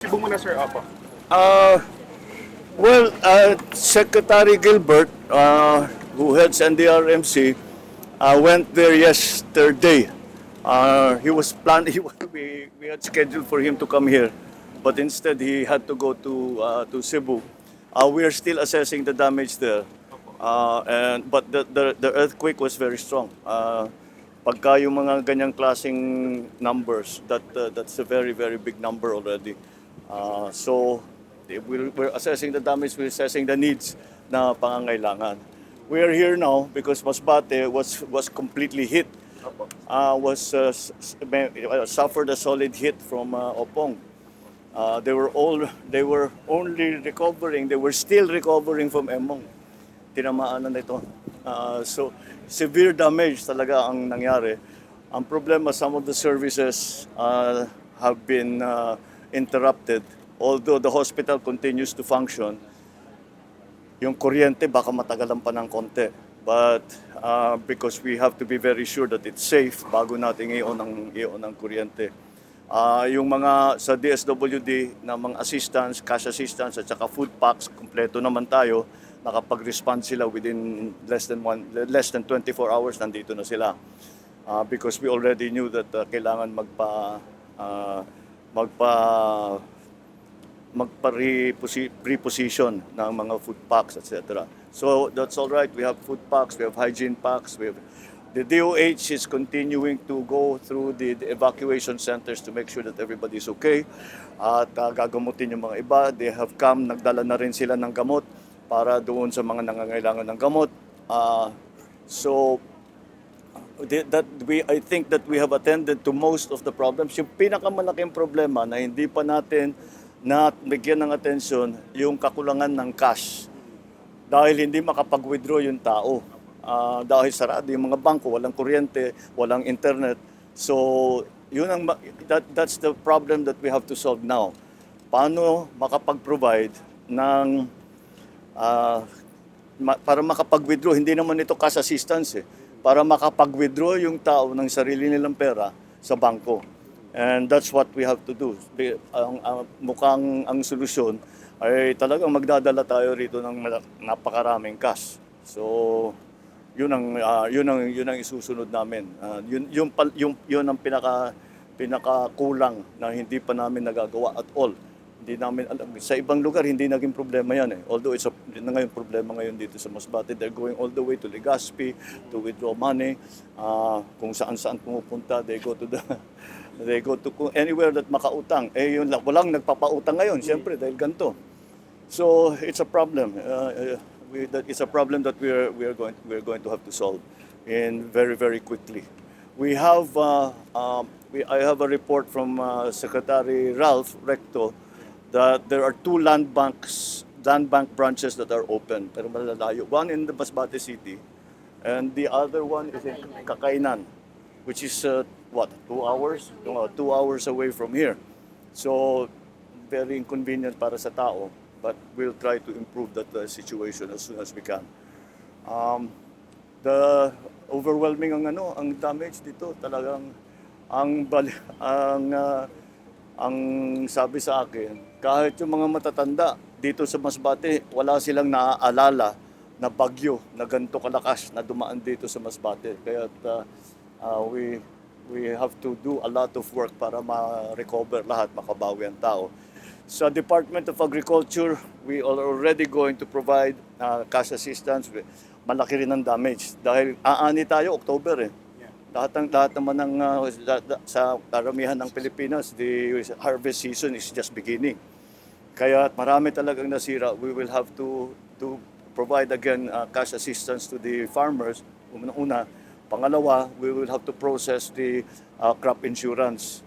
Cebu muna, sir. Opo. Uh, Secretary Gilbert, who heads NDRMC, went there yesterday. He was planned. We had scheduled for him to come here, but instead he had to go to Cebu. We are still assessing the damage there, but the earthquake was very strong. Pagka yung mga ganyang klaseng numbers, that's a very big number already. So we're assessing the damage, we're assessing the needs na pangangailangan. We are here now because Masbate was completely hit. Suffered a solid hit from Opong. They were only recovering. They were still recovering from Emong. Tinamaan na nito. So severe damage talaga ang nangyari. Ang problema, some of the services have been interrupted. Although the hospital continues to function, yung kuryente baka matagalan pa ng konti. But because we have to be very sure that it's safe bago natin i-on ang kuryente. Yung mga sa DSWD na mga assistance, cash assistance at saka food packs, kumpleto naman tayo. Nakapag-respond sila within less than 24 hours, nandito na sila. Because we already knew that kailangan magpa-reposition ng mga food packs, etc. So that's all right. We have food packs, we have hygiene packs, the DOH is continuing to go through the evacuation centers to make sure that everybody is okay. At gagamutin yung mga iba. They have come, nagdala na rin sila ng gamot para doon sa mga nangangailangan ng gamot. I think that we have attended to most of the problems. Yung pinakamalaking problema na hindi pa natin bigyan ng atensyon, yung kakulangan ng cash. Dahil hindi makapag-withdraw yung tao. Dahil sarado yung mga bangko, walang kuryente, walang internet. So, that's the problem that we have to solve now. Paano makapag-provide ng para makapag-withdraw, hindi naman ito cash assistance para makapag-withdraw yung tao ng sarili nilang pera sa bangko. And that's what we have to do. Mukhang ang solusyon ay talagang magdadala tayo rito ng napakaraming cash. So, yun ang isusunod namin. Yun ang pinakakulang na hindi pa namin nagagawa at all. Hindi namin alam. Sa ibang lugar, hindi naging problema yan. Although it's ngayon problema ngayon dito sa Masbate. They're going all the way to Legazpi to withdraw money. Kung saan-saan pumupunta, they go to anywhere that makautang. Yun lang, walang nagpapautang ngayon, siyempre, dahil ganito. So, it's a problem. It's a problem that we're going to have to solve very quickly. I have a report from Secretary Ralph Recto that there are 2 land bank branches that are open, pero malalayo. One in the Masbate City, and the other one is in Kakainan, which is 2 hours? 2 hours away from here. So, very inconvenient para sa tao, but we'll try to improve that situation as soon as we can. The overwhelming ang damage dito, talagang ang sabi sa akin, kahit yung mga matatanda dito sa Masbate, wala silang naaalala na bagyo na ganito kalakas na dumaan dito sa Masbate. Kaya we have to do a lot of work para ma-recover lahat, makabawi ang tao. Sa Department of Agriculture, we are already going to provide cash assistance. Malaki rin ang damage dahil aani tayo October . Lahat naman ng sa karamihan ng Pilipinas, the harvest season is just beginning. Kaya marami talagang nasira. We will have to provide again cash assistance to the farmers. Una. Pangalawa, we will have to process the crop insurance.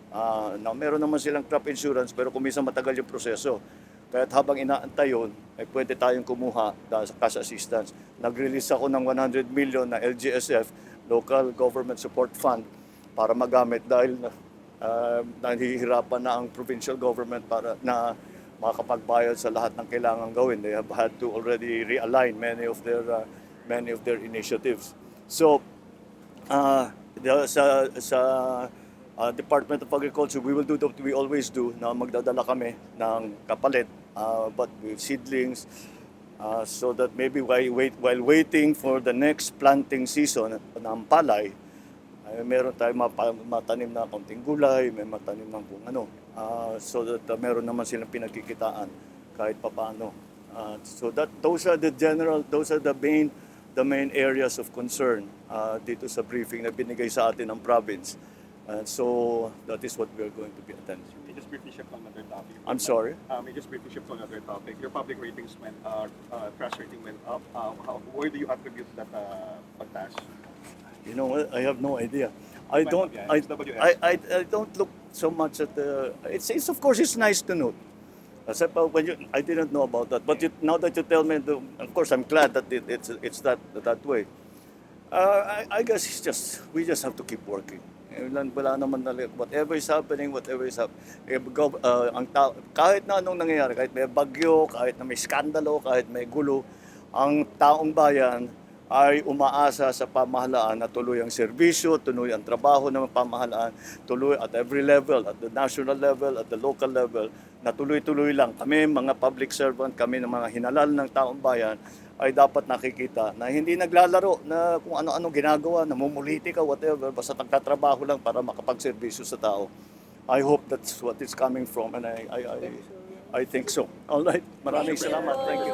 Now, meron naman silang crop insurance pero kumisa matagal yung proseso. Kaya habang inaantay yun, ay pwede tayong kumuha sa cash assistance. Nag-release ako ng 100 million na LGSF, Local Government Support Fund, para magamit dahil nahihirapan na ang provincial government para na makapagbayad sa lahat ng kailangan gawin. They have had to already realign many of their initiatives. So, sa Department of Agriculture, we will do what we always do, na magdadala kami ng kapalit, but with seedlings, so that maybe while waiting for the next planting season ng palay, ay meron tayong matanim na konting gulay, may matanim ng kung ano, so that meron naman silang pinagkikitaan kahit papaano. So that those are the main areas of concern dito sa briefing na binigay sa atin ng province. And so that is what we are going to be attending. May just briefly shift on another topic. I'm sorry? May just briefly shift on another topic. Your public ratings went, trust rating went up. Where do you attribute that pagtaas? You know what? I have no idea. I don't. I don't look so much at the. It's of course it's nice to know. Except I didn't know about that. But now that you tell me, of course I'm glad that it's that way. I guess we just have to keep working. Wala naman whatever is happening, kahit na anong nangyayari, kahit may bagyo, kahit na may skandalo, kahit may gulo, ang taong bayan ay umaasa sa pamahalaan na tuloy ang serbisyo, tuloy ang trabaho ng pamahalaan, tuloy at every level, at the national level, at the local level, na tuloy-tuloy lang. Kami, mga public servant, kami ng mga hinalal ng taong bayan, ay dapat nakikita na hindi naglalaro na kung ano-ano ginagawa, namumuliti ka, whatever, basta nagtatrabaho lang para makapagserbisyo sa tao. I hope that's what it's coming from, and I think so. All right, maraming salamat. Thank you.